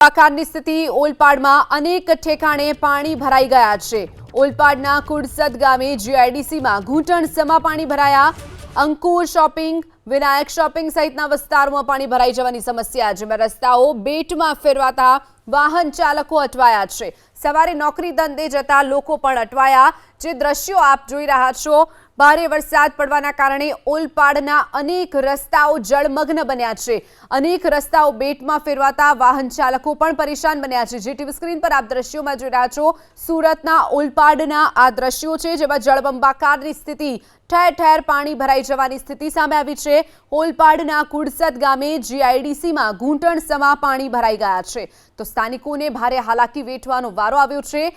આકારની સ્થિતિ ઓલપાડમાં અનેક ઠેકાણે પાણી ભરાઈ ગયા છે। ઓલપાડના કુડસદ ગામે જીઆઈડીસીમાં ઘૂંટણસમા પાણી ભરાયા। અંકુર શોપિંગ, વિનાયક શોપિંગ સહિતના વિસ્તારોમાં પાણી ભરાઈ જવાની સમસ્યા, જેમાં રસ્તાઓ બેટમાં ફેરવાતા વાહન ચાલકો અટવાયા છે। સવારે નોકરી ધંધે જતા લોકો પણ અટવાયા। જે દ્રશ્યો આપ જોઈ રહ્યા છો, ભારે વરસાદ પડવાના કારણે ઓલપાડના અનેક રસ્તાઓ જળમગ્ન બન્યા છે। અનેક રસ્તાઓ બેટમાં ફેરવાતા વાહન ચાલકો પણ પરેશાન બન્યા છે। જે ટીવી સ્ક્રીન પર આપ દ્રશ્યોમાં જોઈ રહ્યા છો, સુરતના ઓલપાડના આ દ્રશ્યો છે, જેમાં જળબંબાકારની સ્થિતિ, ઠેર ઠેર પાણી ભરાઈ જવાની સ્થિતિ સામે આવી છે। ઓલપાડના કુડસદ ગામે જીઆઈડીસીમાં ઘૂંટણસમા પાણી ભરાઈ ગયા છે, તો સ્થાનિકોને ભારે હાલાકી વેઠવાનો વારો આવ્યો છે।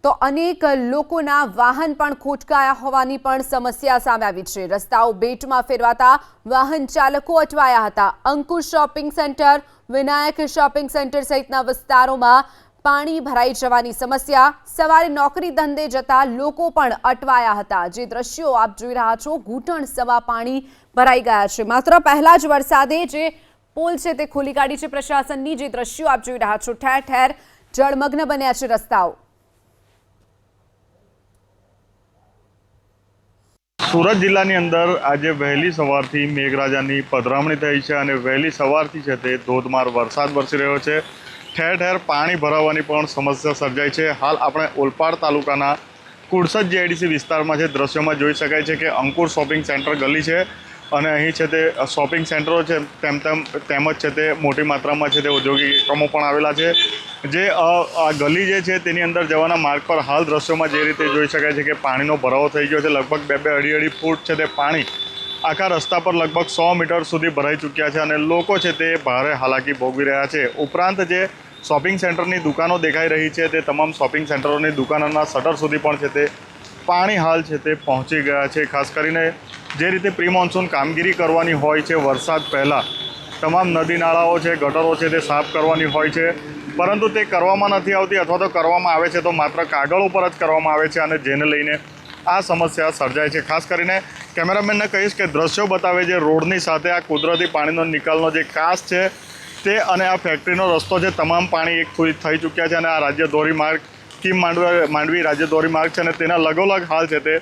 તો અનેક લોકોના વાહન પણ ખોટકાયા હોવાની પણ સમસ્યા સામે આવી છે। રસ્તાઓ બેટમાં ફેરવાતા વાહન ચાલકો અટવાયા હતા। Ankur shopping centre, Vinayak shopping centre સહિતના વિસ્તારોમાં પાણી ભરાઈ જવાની સમસ્યા, સવારે નોકરી ધંધે જતા લોકો પણ અટવાયા હતા। જે દ્રશ્યો આપ જોઈ રહ્યા છો, ઘૂંટણસમા પાણી ભરાઈ ગયા છે। માત્ર પહેલા જ વરસાદે જે પોલ છે તે ખોલી કાઢી છે પ્રશાસનની। જે દ્રશ્યો આપ જોઈ રહ્યા છો, ઠેર ઠેર જળમગ્ન બન્યા છે રસ્તાઓ। सूरत जिल्लाની અંદર આજે વહેલી સવારથી મેઘરાજાની પધરામણી થઈ છે અને વહેલી સવારથી છે તે ધોધમાર વરસાદ વરસી રહ્યો છે। ઠેર ઠેર પાણી ભરાવાની પણ સમસ્યા સર્જાઈ છે। હાલ આપણે ઓલપાડ તાલુકાના કુડસદ જીઆઈડીસી વિસ્તારમાં છે દ્રશ્યોમાં જોઈ શકાય છે કે અંકુર શોપિંગ સેન્ટર ગલી છે અને અહીં છે તે શોપિંગ સેન્ટરો છે, તેમજ છે તે મોટી માત્રામાં છે તે ઔદ્યોગિક એકમો પણ આવેલા છે। જે આ ગલી જે છે તેની અંદર જવાના માર્ગ પર હાલ દ્રશ્યોમાં જે રીતે જોઈ શકાય છે કે પાણીનો ભરાવો થઈ ગયો છે। લગભગ 2-2, 2.5 ફૂટ છે તે પાણી આખા રસ્તા પર લગભગ 100 મીટર સુધી ભરાઈ ચૂક્યા છે અને લોકો છે તે ભારે હાલાકી ભોગવી રહ્યા છે। ઉપરાંત જે શોપિંગ સેન્ટરની દુકાનો દેખાઈ રહી છે તે તમામ શોપિંગ સેન્ટરોની દુકાનોના શટર સુધી પણ છે તે પાણી હાલ છે તે પહોંચી ગયા છે। ખાસ કરીને જે રીતે પ્રી મોન્સૂન કામગીરી કરવાની હોય છે, વરસાદ પહેલાં તમામ નદી નાળાઓ છે, ગટરો છે તે સાફ કરવાની હોય છે, પરંતુ તે કરવામાં નથી આવતી અથવા તો કરવામાં આવે છે તો માત્ર કાગળ ઉપર જ કરવામાં આવે છે અને જેને લઈને આ સમસ્યા સર્જાય છે। ખાસ કરીને કેમેરામેનને કહીશ કે દ્રશ્યો બતાવે જે રોડની સાથે આ કુદરતી પાણીનો નિકાલનો જે કાસ છે તે અને આ ફેક્ટરીનો રસ્તો છે, તમામ પાણી એક થઈ ચૂક્યા છે અને આ રાજ્ય ધોરીમાર્ગ કીમ માંડવી રાજ્ય ધોરીમાર્ગ છે અને તેના લગોલગ હાલ છે તે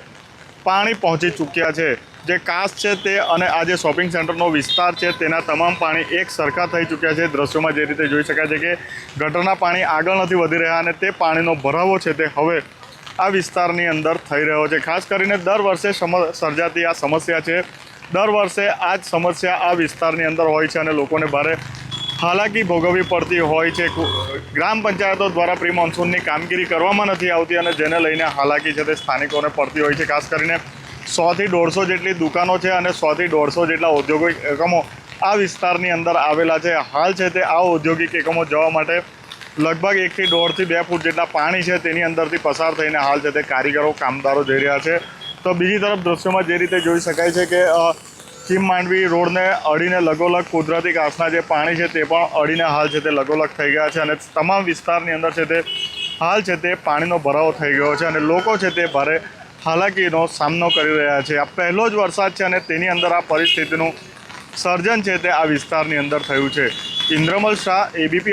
પાણી પહોંચી ચૂક્યા છે। જે કાસ છે તે અને આ જે શોપિંગ સેન્ટરનો વિસ્તાર છે તેના તમામ પાણી એક સરખા થઈ ચૂક્યા છે। દ્રશ્યોમાં જે રીતે જોઈ શકાય છે કે ગટરના પાણી આગળ નથી વધી રહ્યા અને તે પાણીનો ભરાવો છે તે હવે આ વિસ્તારની અંદર થઈ રહ્યો છે। ખાસ કરીને દર વર્ષે સર્જાતી આ સમસ્યા છે, દર વર્ષે આ જ સમસ્યા આ વિસ્તારની અંદર હોય છે અને લોકોને ભારે હાલાકી ભોગવવી પડતી હોય છે। ગ્રામ પંચાયતો દ્વારા પ્રી મોન્સૂનની કામગીરી કરવામાં નથી આવતી અને જેને લઈને હાલાકી છે તે સ્થાનિકોને પડતી હોય છે। ખાસ કરીને 100 થી 150 જેટલી દુકાનો છે અને 100 થી 150 જેટલા ઔદ્યોગિક એકમો આ વિસ્તારની અંદર આવેલા છે। હાલ છે તે આ ઔદ્યોગિક એકમો જવા માટે લગભગ 1 થી 1.5 થી 2 ફૂટ જેટલા પાણી છે તેની અંદરથી પસાર થઈને હાલ છે તે કારીગરો, કામદારો જઈ રહ્યા છે। તો બીજી તરફ દ્રશ્યોમાં જે રીતે જોઈ શકાય છે કે કીમ માંડવી રોડને અડીને લગોલગ કુદરતી કાંસના જે પાણી છે તે પણ અડીને હાલ છે તે લગોલગ થઈ ગયા છે અને તમામ વિસ્તારની અંદર છે તે હાલ છે તે પાણીનો ભરાવો થઈ ગયો છે અને લોકો છે તે ભારે હાલાકીનો સામનો કરી રહ્યા છે। આ પહેલો જ વરસાદ છે અને તેની અંદર આ પરિસ્થિતિનું સર્જન છે તે આ વિસ્તારની અંદર થયું છે। ઇન્દ્રમલ શાહ, ABP